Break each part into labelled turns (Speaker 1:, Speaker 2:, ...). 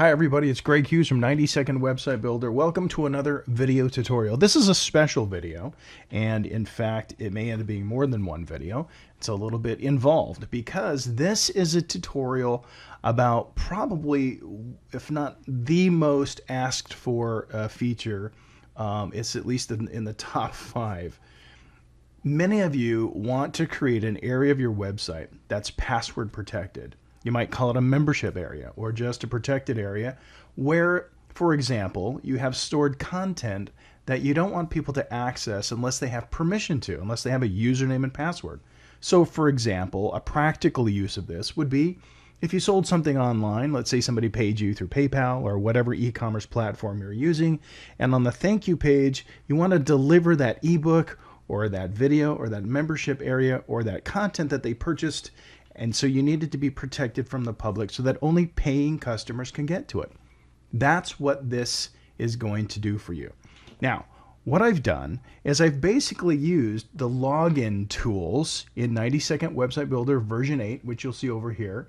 Speaker 1: Hi everybody, it's Greg Hughes from 90-Second Website Builder. Welcome to another video tutorial. This is a special video, and in fact, it may end up being more than one video. It's a little bit involved because this is a tutorial about probably, if not the most asked for feature. It's at least in the top 5. Many of you want to create an area of your website that's password protected. You might call it a membership area or just a protected area where, for example, you have stored content that you don't want people to access unless they have permission to, unless they have a username and password. So, for example, a practical use of this would be if you sold something online, let's say somebody paid you through PayPal or whatever e-commerce platform you're using, and on the thank you page, you want to deliver that ebook or that video or that membership area or that content that they purchased. And so you need it to be protected from the public so that only paying customers can get to it. That's what this is going to do for you. Now, what I've done is I've basically used the login tools in 90-Second Website Builder version 8, which you'll see over here.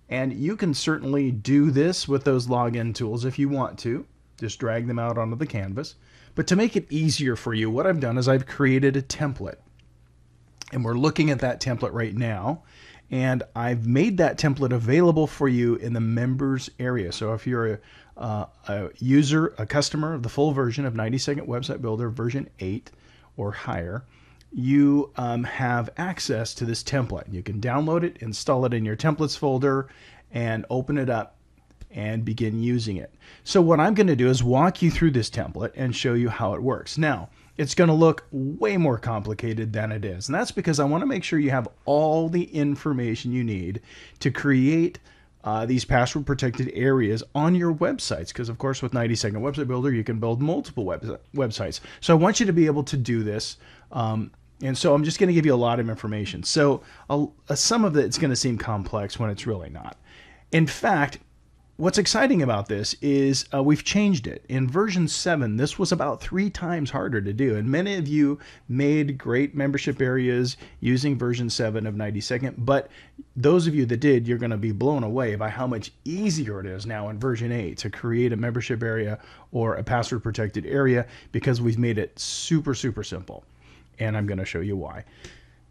Speaker 1: And you can certainly do this with those login tools if you want to. Just drag them out onto the canvas. But to make it easier for you, what I've done is I've created a template. And we're looking at that template right now. And I've made that template available for you in the members area. So if you're a user, a customer of the full version of 90-Second Website Builder version 8 or higher, you have access to this template. You can download it, install it in your templates folder, and open it up and begin using it. So what I'm going to do is walk you through this template and show you how it works. Now, it's going to look way more complicated than it is. And that's because I want to make sure you have all the information you need to create these password protected areas on your websites. Because of course, with 90-Second Website Builder, you can build multiple websites. So I want you to be able to do this. And so I'm just going to give you a lot of information. So some of it's going to seem complex when it's really not. In fact, what's exciting about this is we've changed it. In version 7, this was about 3 times harder to do. And many of you made great membership areas using version 7 of 90-Second. But those of you that did, you're going to be blown away by how much easier it is now in version 8 to create a membership area or a password protected area because we've made it super, super simple. And I'm going to show you why.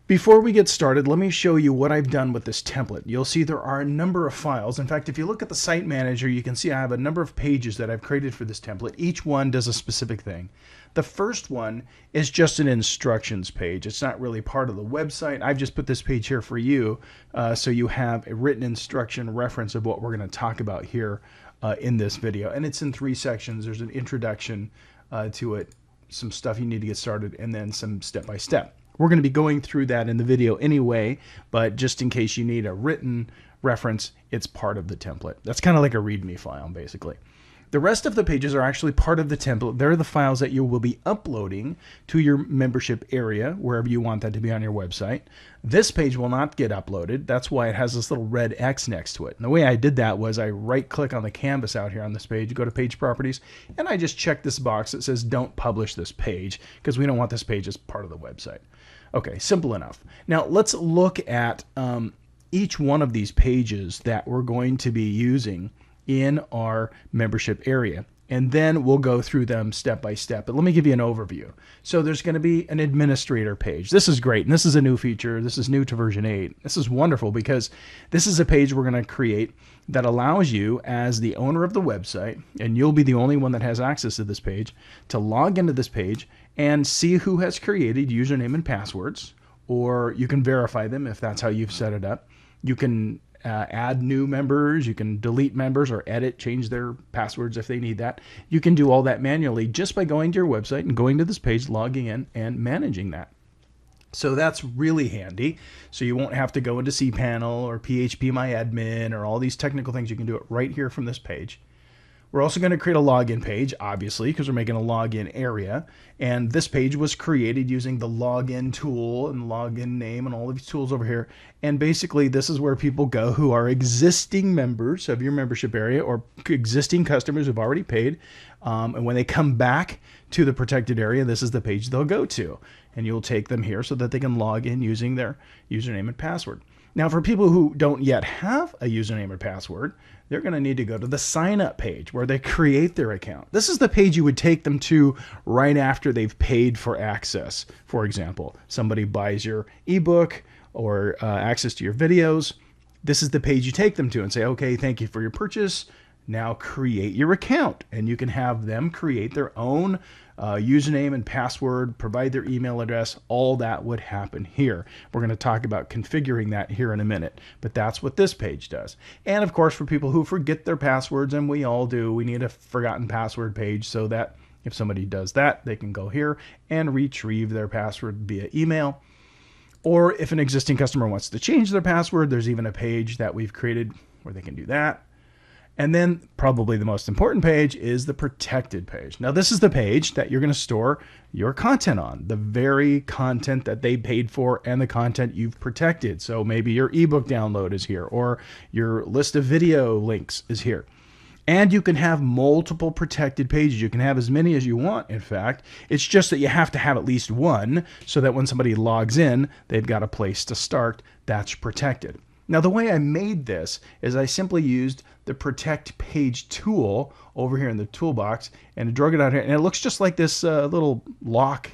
Speaker 1: Before we get started, let me show you what I've done with this template. You'll see there are a number of files. In fact, if you look at the site manager, you can see I have a number of pages that I've created for this template. Each one does a specific thing. The first one is just an instructions page. It's not really part of the website. I've just put this page here for you so you have a written instruction reference of what we're going to talk about here in this video. And it's in 3 sections. There's an introduction to it, some stuff you need to get started, and then some step-by-step. We're going to be going through that in the video anyway, but just in case you need a written reference, it's part of the template. That's kind of like a README file, basically. The rest of the pages are actually part of the template. They're the files that you will be uploading to your membership area, wherever you want that to be on your website. This page will not get uploaded. That's why it has this little red X next to it. And the way I did that was I right-click on the canvas out here on this page, go to Page Properties, and I just check this box that says Don't Publish this page, because we don't want this page as part of the website. Okay, simple enough. Now let's look at each one of these pages that we're going to be using in our membership area. And then we'll go through them step by step. But let me give you an overview. So there's going to be an administrator page. This is great. And this is a new feature. This is new to version 8. This is wonderful because this is a page we're going to create that allows you as the owner of the website, and you'll be the only one that has access to this page, to log into this page and see who has created username and passwords, or you can verify them if that's how you've set it up. You can add new members, you can delete members or edit, change their passwords if they need that. You can do all that manually just by going to your website and going to this page, logging in, and managing that. So that's really handy. So you won't have to go into cPanel or PHPMyAdmin or all these technical things. You can do it right here from this page. We're also going to create a login page, obviously, because we're making a login area. And this page was created using the login tool and login name and all of these tools over here. And basically, this is where people go who are existing members of your membership area or existing customers who've already paid. And when they come back to the protected area, this is the page they'll go to. And you'll take them here so that they can log in using their username and password. Now, for people who don't yet have a username or password, they're going to need to go to the sign up page where they create their account. This is the page you would take them to right after they've paid for access. For example, somebody buys your ebook or access to your videos. This is the page you take them to and say, okay, thank you for your purchase. Now create your account, and you can have them create their own username and password, provide their email address. All that would happen here. We're going to talk about configuring that here in a minute, but that's what this page does. And of course, for people who forget their passwords, and we all do, we need a forgotten password page so that if somebody does that, they can go here and retrieve their password via email. Or if an existing customer wants to change their password, there's even a page that we've created where they can do that. And then probably the most important page is the protected page. Now, this is the page that you're going to store your content on, the very content that they paid for and the content you've protected. So maybe your ebook download is here, or your list of video links is here. And you can have multiple protected pages. You can have as many as you want, in fact. It's just that you have to have at least one so that when somebody logs in, they've got a place to start that's protected. Now, the way I made this is I simply used the Protect Page tool over here in the toolbox and drug it out here. And it looks just like this little lock.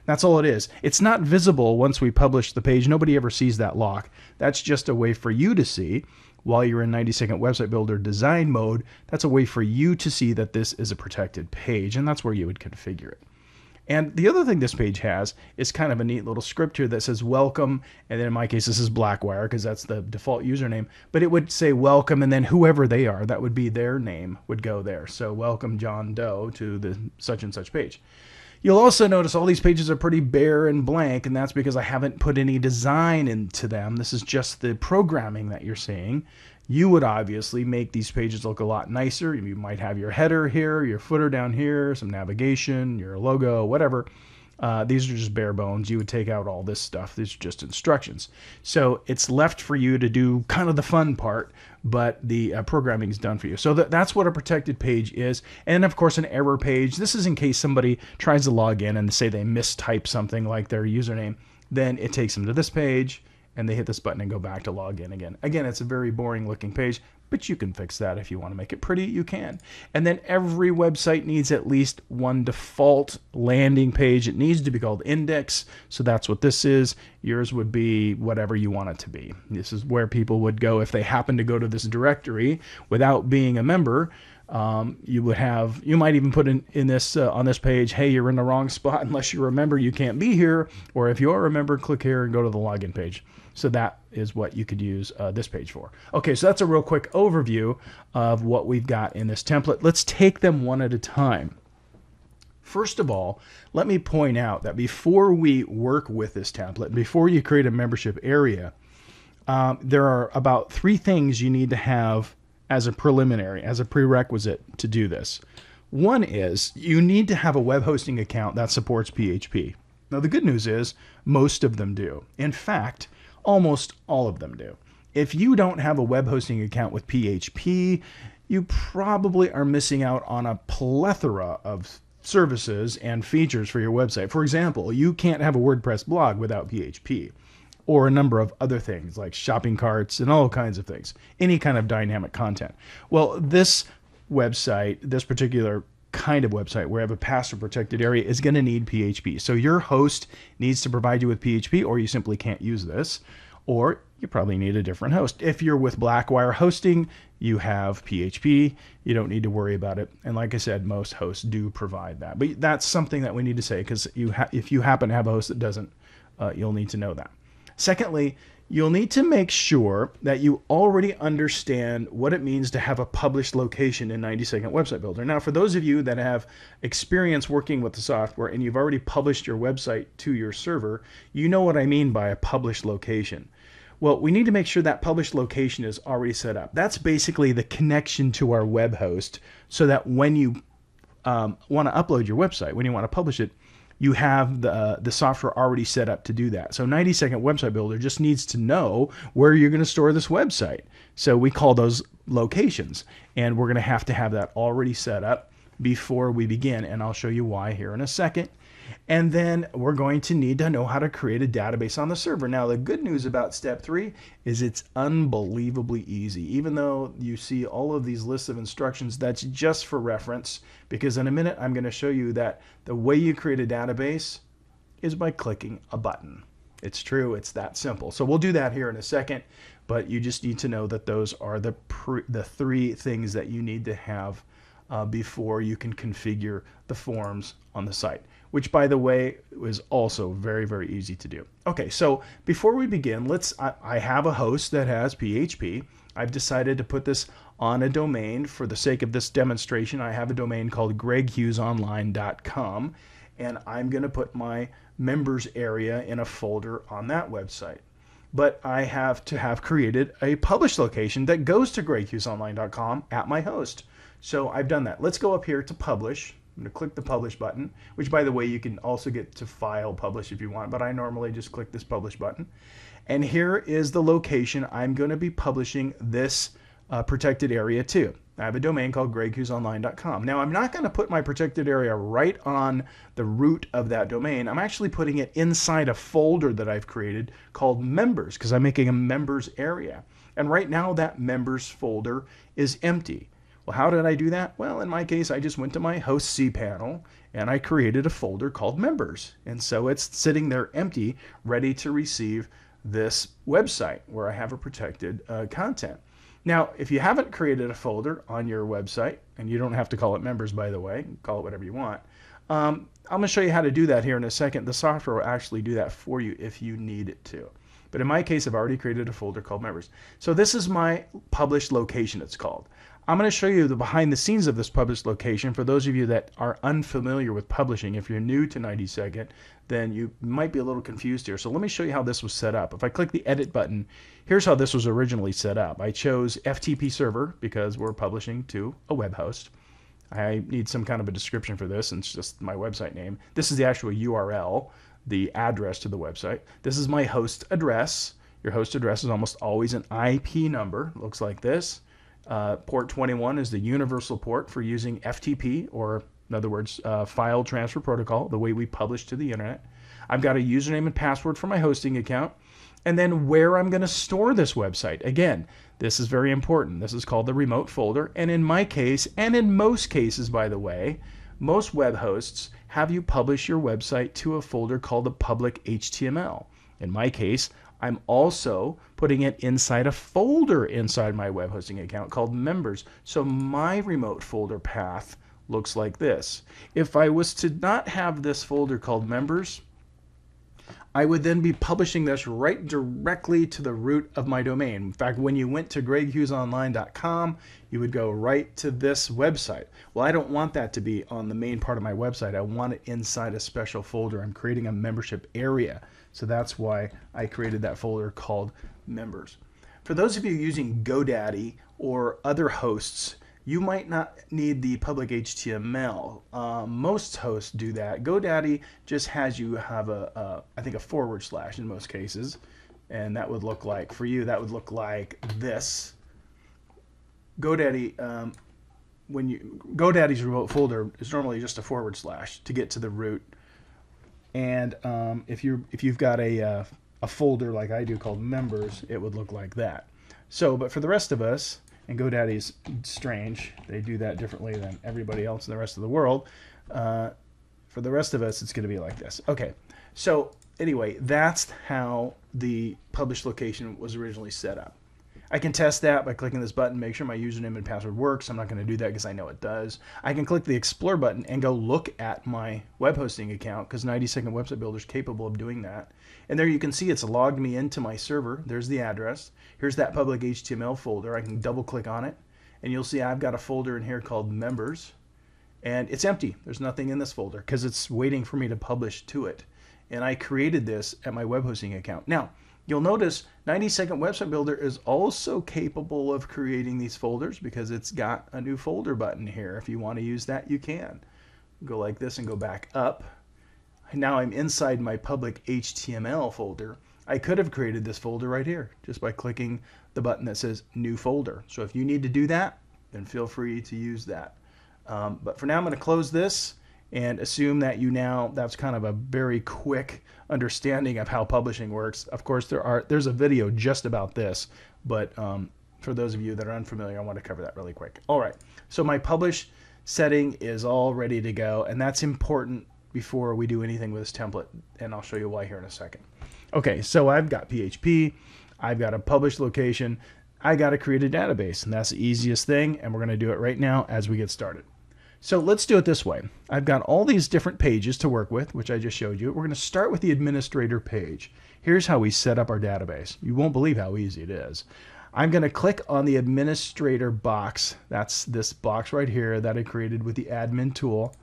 Speaker 1: That's all it is. It's not visible once we publish the page. Nobody ever sees that lock. That's just a way for you to see while you're in 90-second website builder design mode. That's a way for you to see that this is a protected page, and that's where you would configure it. And the other thing this page has is kind of a neat little script here that says welcome, and then in my case this is Blackwire because that's the default username, but it would say welcome, and then whoever they are, that would be their name, would go there. So welcome John Doe to the such and such page. You'll also notice all these pages are pretty bare and blank, and that's because I haven't put any design into them. This is just the programming that you're seeing. You would obviously make these pages look a lot nicer. You might have your header here, your footer down here, some navigation, your logo, whatever. These are just bare bones. You would take out all this stuff. These are just instructions. So it's left for you to do kind of the fun part, but the programming is done for you. So that's what a protected page is. And of course, an error page. This is in case somebody tries to log in and say they mistype something like their username. Then it takes them to this page, and they hit this button and go back to log in again. Again, it's a very boring looking page, but you can fix that if you want to make it pretty, you can. And then every website needs at least one default landing page. It needs to be called index, so that's what this is. Yours would be whatever you want it to be. This is where people would go if they happen to go to this directory without being a member. You might even put in this on this page, hey, you're in the wrong spot. Unless you're a member, you can't be here. Or if you're a member, click here and go to the login page. So that is what you could use this page for. Okay, so that's a real quick overview of what we've got in this template. Let's take them one at a time. First of all, let me point out that before we work with this template, before you create a membership area, there are about 3 things you need to have as a preliminary, as a prerequisite to do this. One is you need to have a web hosting account that supports PHP. Now, the good news is most of them do. In fact, almost all of them do. If you don't have a web hosting account with PHP, you probably are missing out on a plethora of services and features for your website. For example, you can't have a WordPress blog without PHP, or a number of other things like shopping carts and all kinds of things, any kind of dynamic content. Well, this website, this particular kind of website where you have a password protected area is going to need PHP. So your host needs to provide you with PHP, or you simply can't use this, or you probably need a different host. If you're with Blackwire hosting, you have PHP. You don't need to worry about it. And like I said, most hosts do provide that. But that's something that we need to say, because if you happen to have a host that doesn't, you'll need to know that. Secondly, you'll need to make sure that you already understand what it means to have a published location in 90-second website builder. Now, for those of you that have experience working with the software and you've already published your website to your server, you know what I mean by a published location. Well, we need to make sure that published location is already set up. That's basically the connection to our web host, so that when you want to upload your website, when you want to publish it, you have the software already set up to do that. So 90-second website builder just needs to know where you're going to store this website. So we call those locations, and we're going to have that already set up before we begin, and I'll show you why here in a second. And then we're going to need to know how to create a database on the server. Now, the good news about step 3 is it's unbelievably easy. Even though you see all of these lists of instructions, that's just for reference, because in a minute I'm going to show you that the way you create a database is by clicking a button. It's true, it's that simple. So we'll do that here in a second, but you just need to know that those are the 3 things that you need to have before you can configure the forms on the site, which, by the way, is also very, very easy to do. Okay, so before we begin, I have a host that has PHP. I've decided to put this on a domain for the sake of this demonstration. I have a domain called greghughesonline.com, and I'm going to put my members area in a folder on that website. But I have to have created a publish location that goes to greghughesonline.com at my host. So I've done that. Let's go up here to publish. I'm going to click the publish button, which, by the way, you can also get to file publish if you want, but I normally just click this publish button. And here is the location I'm going to be publishing this protected area to. I have a domain called greghughesonline.com. Now, I'm not going to put my protected area right on the root of that domain. I'm actually putting it inside a folder that I've created called members, because I'm making a members area. And right now that members folder is empty. Well, how did I do that? Well, in my case, I just went to my host cPanel and I created a folder called members. And so it's sitting there empty, ready to receive this website where I have a protected content. Now, if you haven't created a folder on your website, and you don't have to call it members, by the way, call it whatever you want, I'm going to show you how to do that here in a second. The software will actually do that for you if you need it to. But in my case, I've already created a folder called members. So this is my published location, it's called. I'm going to show you the behind the scenes of this published location. For those of you that are unfamiliar with publishing, if you're new to 90 Second, then you might be a little confused here. So let me show you how this was set up. If I click the edit button, here's how this was originally set up. I chose FTP server because we're publishing to a web host. I need some kind of a description for this, and it's just my website name. This is the actual URL, the address to the website. This is my host address. Your host address is almost always an IP number. It looks like this. Port 21 is the universal port for using FTP, or in other words, file transfer protocol, the way we publish to the internet. I've got a username and password for my hosting account, and then where I'm going to store this website. Again, this is very important. This is called the remote folder, and in my case, and in most cases, by the way, most web hosts have you publish your website to a folder called the public HTML. In my case, I'm also putting it inside a folder inside my web hosting account called members. So my remote folder path looks like this. If I was to not have this folder called members, I would then be publishing this right directly to the root of my domain. In fact, when you went to greghughesonline.com, you would go right to this website. Well, I don't want that to be on the main part of my website. I want it inside a special folder. I'm creating a membership area. So that's why I created that folder called members. For those of you using GoDaddy or other hosts, you might not need the public HTML. Most hosts do that. GoDaddy just has you have I think a / in most cases, and that would look like, for you, that would look like this. GoDaddy, GoDaddy's remote folder is normally just a / to get to the root. And if you've got a folder like I do called members, it would look like that. So, but for the rest of us, and GoDaddy's strange, they do that differently than everybody else in the rest of the world. For the rest of us, it's going to be like this. Okay, so anyway, that's how the published location was originally set up. I can test that by clicking this button, make sure my username and password works. I'm not going to do that because I know it does. I can click the Explore button and go look at my web hosting account, because 90 Second Website Builder is capable of doing that. And there you can see it's logged me into my server. There's the address. Here's that public HTML folder. I can double click on it, and you'll see I've got a folder in here called Members, and it's empty. There's nothing in this folder because it's waiting for me to publish to it. And I created this at my web hosting account. Now, you'll notice 90 Second Website Builder is also capable of creating these folders because it's got a new folder button here. If you want to use that, you can. Go like this and go back up. Now I'm inside my public HTML folder. I could have created this folder right here just by clicking the button that says New Folder. So if you need to do that, then feel free to use that. But for now, I'm going to close this and assume that that's kind of a very quick understanding of how publishing works. Of course, there's a video just about this, but for those of you that are unfamiliar, I want to cover that really quick. All right, so my publish setting is all ready to go, and that's important before we do anything with this template, and I'll show you why here in a second. Okay, so I've got PHP, I've got a publish location, I got to create a database, and that's the easiest thing, and we're going to do it right now as we get started. So let's do it this way. I've got all these different pages to work with, which I just showed you. We're going to start with the administrator page. Here's how we set up our database. You won't believe how easy it is. I'm going to click on the administrator box. That's this box right here that I created with the admin tool.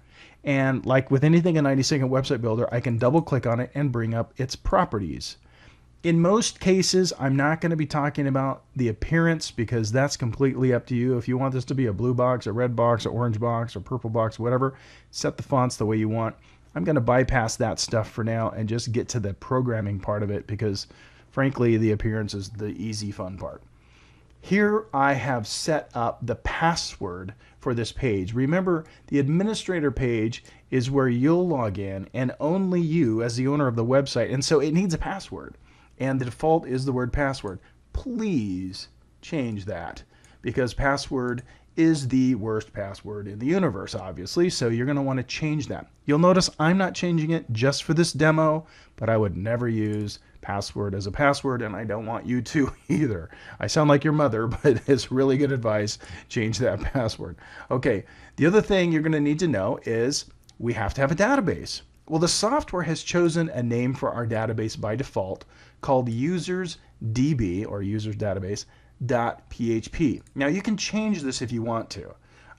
Speaker 1: And like with anything in 90-second website builder, I can double click on it and bring up its properties. In most cases, I'm not going to be talking about the appearance because that's completely up to you. If you want this to be a blue box, a red box, or orange box, or purple box, whatever, set the fonts the way you want. I'm going to bypass that stuff for now and just get to the programming part of it because, frankly, the appearance is the easy, fun part. Here I have set up the password for this page. Remember, the administrator page is where you'll log in and only you as the owner of the website, and so it needs a password. And the default is the word password. Please change that because password is the worst password in the universe, obviously, so you're going to want to change that. You'll notice I'm not changing it just for this demo, but I would never use password as a password, and I don't want you to either. I sound like your mother, but it's really good advice. Change that password. Okay, the other thing you're going to need to know is we have to have a database. Well, the software has chosen a name for our database by default called usersDB or users database .php. Now you can change this if you want to,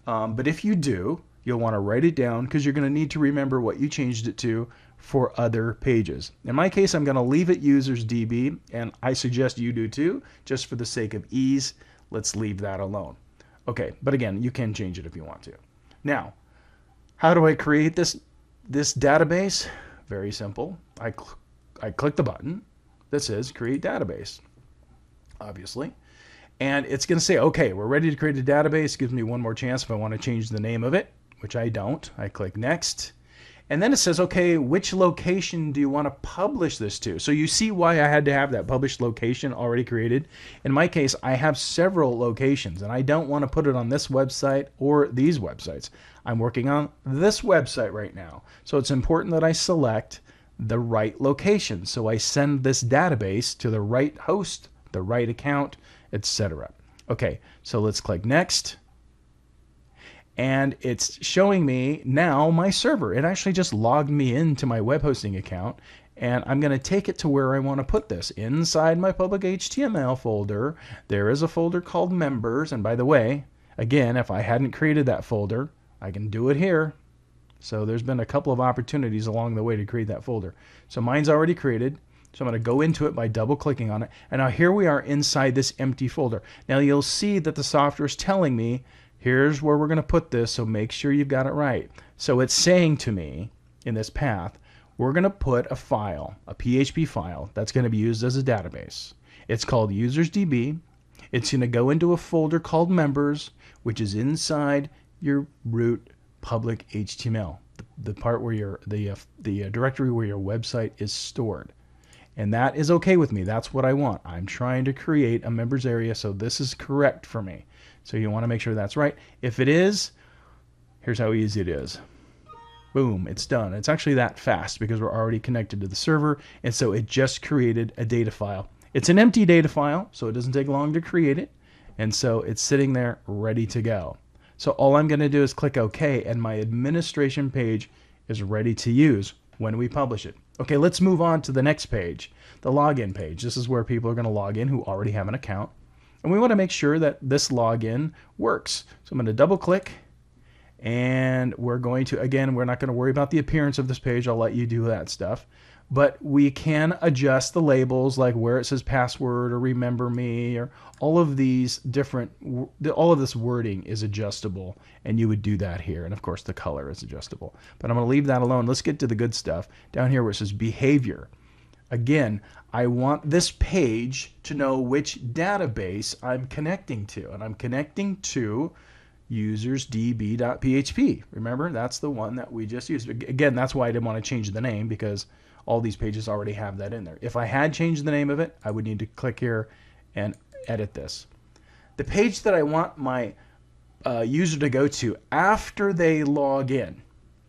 Speaker 1: but if you do, you'll want to write it down because you're going to need to remember what you changed it to for other pages. In my case, I'm going to leave it usersDB, and I suggest you do too, just for the sake of ease. Let's leave that alone. Okay, but again, you can change it if you want to. Now, how do I create this database? Very simple. I click the button that says create database, obviously. And it's going to say, okay, we're ready to create a database. It gives me one more chance if I want to change the name of it, which I don't. I click next. And then it says, okay, which location do you want to publish this to? So you see why I had to have that published location already created. In my case, I have several locations, and I don't want to put it on this website or these websites. I'm working on this website right now. So it's important that I select the right location. So I send this database to the right host, the right account, etc. Okay, so let's click next. And it's showing me now my server. It actually just logged me into my web hosting account, and I'm going to take it to where I want to put this. Inside my public HTML folder, there is a folder called members. And by the way, again, if I hadn't created that folder, I can do it here. So there's been a couple of opportunities along the way to create that folder. So mine's already created. So I'm going to go into it by double clicking on it. And now here we are inside this empty folder. Now you'll see that the software is telling me, here's where we're going to put this, so make sure you've got it right. So it's saying to me in this path, we're going to put a file, a PHP file, that's going to be used as a database. It's called usersDB. It's going to go into a folder called members, which is inside your root public HTML, the part where the directory where your website is stored. And that is okay with me. That's what I want. I'm trying to create a members area, so this is correct for me. So you want to make sure that's right. If it is, here's how easy it is. Boom, it's done. It's actually that fast because we're already connected to the server, and so it just created a data file. It's an empty data file, so it doesn't take long to create it, and so it's sitting there ready to go. So all I'm going to do is click OK, and my administration page is ready to use when we publish it. Okay, let's move on to the next page, the login page. This is where people are going to log in who already have an account. And we want to make sure that this login works. So I'm going to double click, and we're going to, again, we're not going to worry about the appearance of this page. I'll let you do that stuff. But we can adjust the labels, like where it says password or remember me, or all of these different, all of this wording is adjustable, and you would do that here. And of course the color is adjustable. But I'm going to leave that alone. Let's get to the good stuff. Down here where it says behavior. Again, I want this page to know which database I'm connecting to, and I'm connecting to usersdb.php. Remember, that's the one that we just used. Again, that's why I didn't want to change the name, because all these pages already have that in there. If I had changed the name of it, I would need to click here and edit this. The page that I want my user to go to after they log in,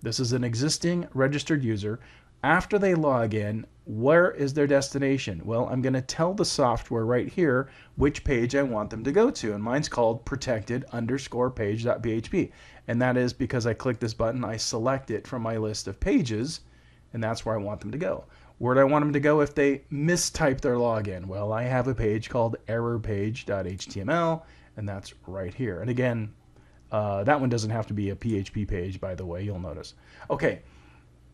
Speaker 1: this is an existing registered user. After they log in, where is their destination? Well, I'm going to tell the software right here which page I want them to go to, and mine's called protected_page.php, and that is because I click this button, I select it from my list of pages, and that's where I want them to go. Where do I want them to go if they mistype their login? Well, I have a page called errorpage.html, and that's right here. And again, that one doesn't have to be a PHP page, by the way, you'll notice. Okay,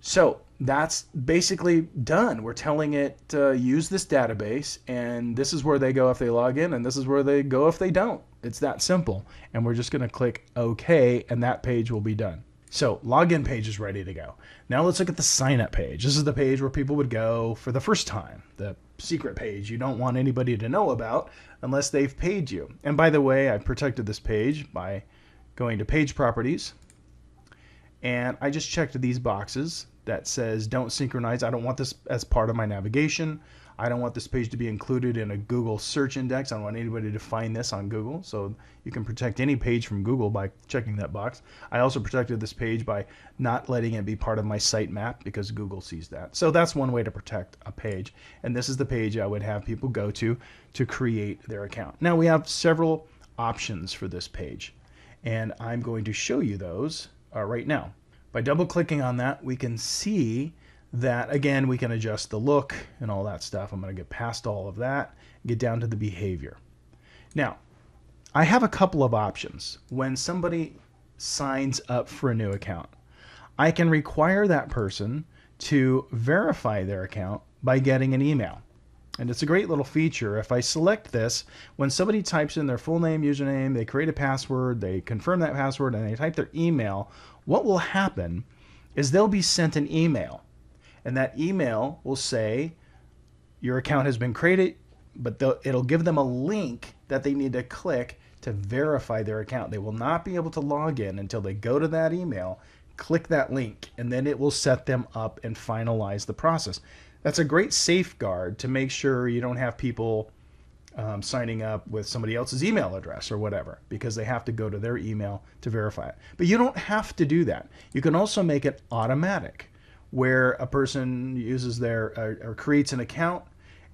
Speaker 1: so that's basically done. We're telling it use this database, and this is where they go if they log in, and this is where they go if they don't. It's that simple. And we're just going to click OK, and that page will be done. So login page is ready to go. Now let's look at the sign up page. This is the page where people would go for the first time, the secret page you don't want anybody to know about unless they've paid you. And by the way, I protected this page by going to page properties, and I just checked these boxes that says don't synchronize. I don't want this as part of my navigation. I don't want this page to be included in a Google search index. I don't want anybody to find this on Google. So you can protect any page from Google by checking that box. I also protected this page by not letting it be part of my sitemap because Google sees that. So that's one way to protect a page. And this is the page I would have people go to create their account. Now we have several options for this page, and I'm going to show you those right now. By double clicking on that, we can see that, again, we can adjust the look and all that stuff. I'm going to get past all of that, get down to the behavior. Now, I have a couple of options. When somebody signs up for a new account, I can require that person to verify their account by getting an email. And it's a great little feature. If I select this, when somebody types in their full name, username, they create a password, they confirm that password, and they type their email, what will happen is they'll be sent an email. And that email will say, your account has been created, but it'll give them a link that they need to click to verify their account. They will not be able to log in until they go to that email, click that link, and then it will set them up and finalize the process. That's a great safeguard to make sure you don't have people signing up with somebody else's email address or whatever, because they have to go to their email to verify it. But you don't have to do that. You can also make it automatic, where a person uses or creates an account,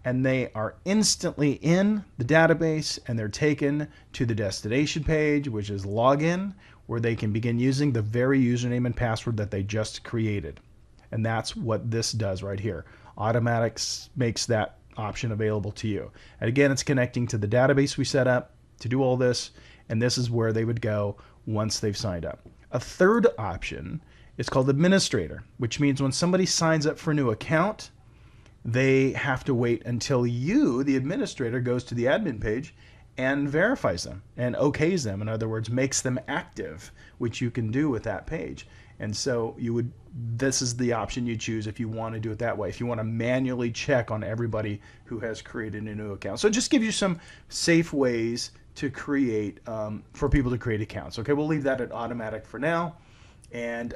Speaker 1: and they are instantly in the database, and they're taken to the destination page, which is login, where they can begin using the very username and password that they just created. And that's what this does right here. Automatics makes that option available to you. And again, it's connecting to the database we set up to do all this, and this is where they would go once they've signed up. A third option is called administrator, which means when somebody signs up for a new account, they have to wait until you, the administrator, goes to the admin page and verifies them and okays them. In other words, makes them active, which you can do with that page. And so this is the option you choose if you want to do it that way, if you want to manually check on everybody who has created a new account. So it just gives you some safe ways to create, for people to create accounts. Okay, we'll leave that at automatic for now. And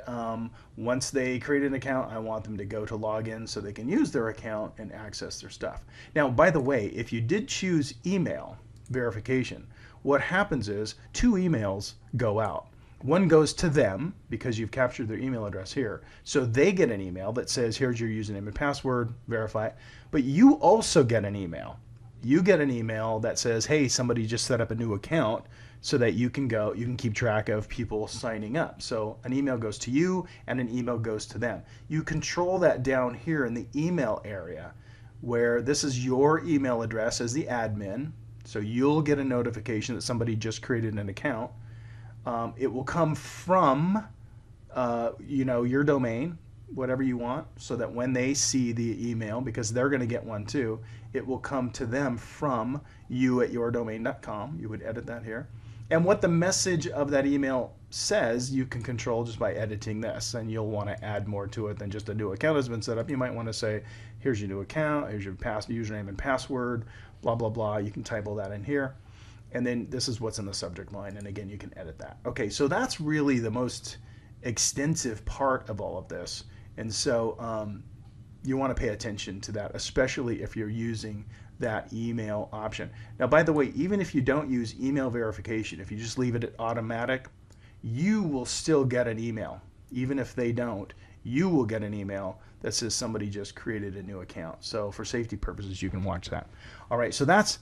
Speaker 1: once they create an account, I want them to go to login so they can use their account and access their stuff. Now, by the way, if you did choose email verification, what happens is 2 emails go out. One goes to them because you've captured their email address here. So they get an email that says, here's your username and password, verify it. But you also get an email. You get an email that says, hey, somebody just set up a new account, so that you can keep track of people signing up. So an email goes to you and an email goes to them. You control that down here in the email area, where this is your email address as the admin. So you'll get a notification that somebody just created an account. It will come from your domain, whatever you want, so that when they see the email, because they're going to get one too, it will come to them from you@yourdomain.com. You would edit that here. And what the message of that email says, you can control just by editing this, and you'll want to add more to it than just a new account has been set up. You might want to say, here's your new account, here's your username and password, blah, blah, blah. You can type all that in here. And then this is what's in the subject line. And again, you can edit that. Okay, so that's really the most extensive part of all of this. And so you want to pay attention to that, especially if you're using that email option. Now, by the way, even if you don't use email verification, if you just leave it at automatic, you will still get an email. Even if they don't, you will get an email that says somebody just created a new account. So for safety purposes, you can watch that. All right, so that's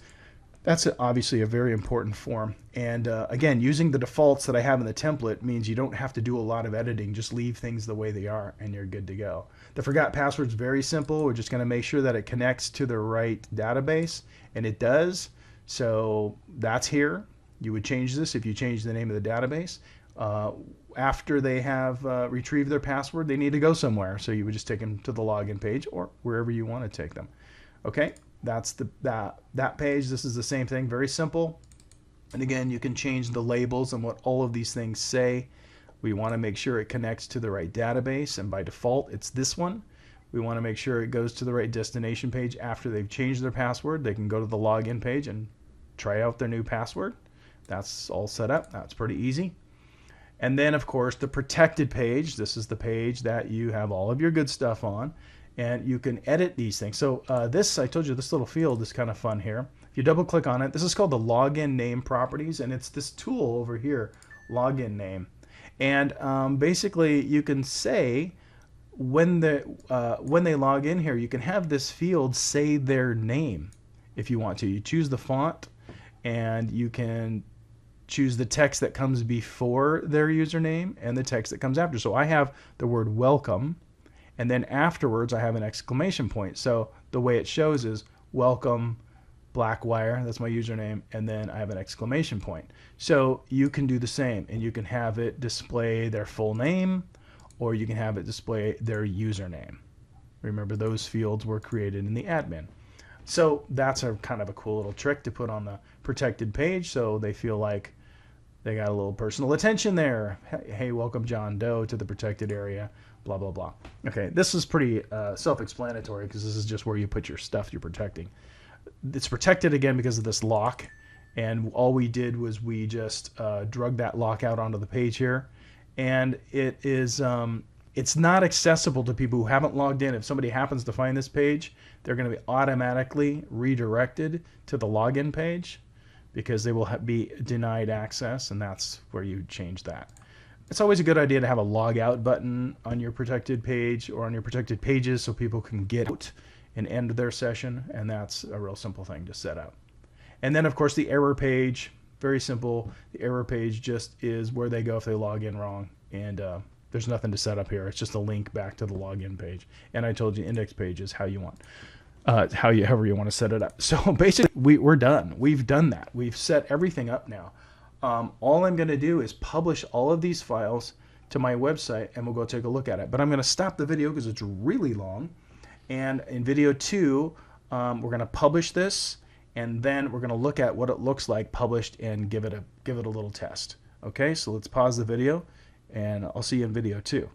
Speaker 1: obviously a very important form. And again, using the defaults that I have in the template means you don't have to do a lot of editing. Just leave things the way they are and you're good to go. The forgot password is very simple. We're just going to make sure that it connects to the right database, and it does. So that's here. You would change this if you change the name of the database. After they have retrieved their password, they need to go somewhere. So you would just take them to the login page or wherever you want to take them. Okay, that's that page. This is the same thing, very simple. And again, you can change the labels and what all of these things say. We want to make sure it connects to the right database, and by default, it's this one. We want to make sure it goes to the right destination page after they've changed their password. They can go to the login page and try out their new password. That's all set up. That's pretty easy. And then, of course, the protected page. This is the page that you have all of your good stuff on, and you can edit these things. So this, I told you, this little field is kind of fun here. If you double click on it, this is called the login name properties, and it's this tool over here, login name. And basically, you can say when they log in here, you can have this field say their name if you want to. You choose the font, and you can choose the text that comes before their username and the text that comes after. So I have the word welcome, and then afterwards I have an exclamation point. So the way it shows is welcome Blackwire, that's my username, and then I have an exclamation point. So you can do the same, and you can have it display their full name, or you can have it display their username. Remember, those fields were created in the admin. So that's a kind of a cool little trick to put on the protected page, so they feel like they got a little personal attention there. Hey, welcome John Doe to the protected area, blah, blah, blah. Okay, this is pretty self-explanatory because this is just where you put your stuff you're protecting. It's protected again because of this lock, and all we did was we just drug that lock out onto the page here, and it is it's not accessible to people who haven't logged in. If somebody happens to find this page, they're going to be automatically redirected to the login page because they will be denied access, and that's where you change that. It's always a good idea to have a log out button on your protected page or on your protected pages so people can get out and end their session, and that's a real simple thing to set up. And then, of course, the error page, very simple. The error page just is where they go if they log in wrong, and there's nothing to set up here. It's just a link back to the login page. And I told you index page is how you want, however you want to set it up. So basically, we're done. We've done that. We've set everything up now. All I'm going to do is publish all of these files to my website, and we'll go take a look at it. But I'm going to stop the video because it's really long. And in video 2, we're going to publish this, and then we're going to look at what it looks like published and give it a little test. Okay, so let's pause the video, and I'll see you in video 2.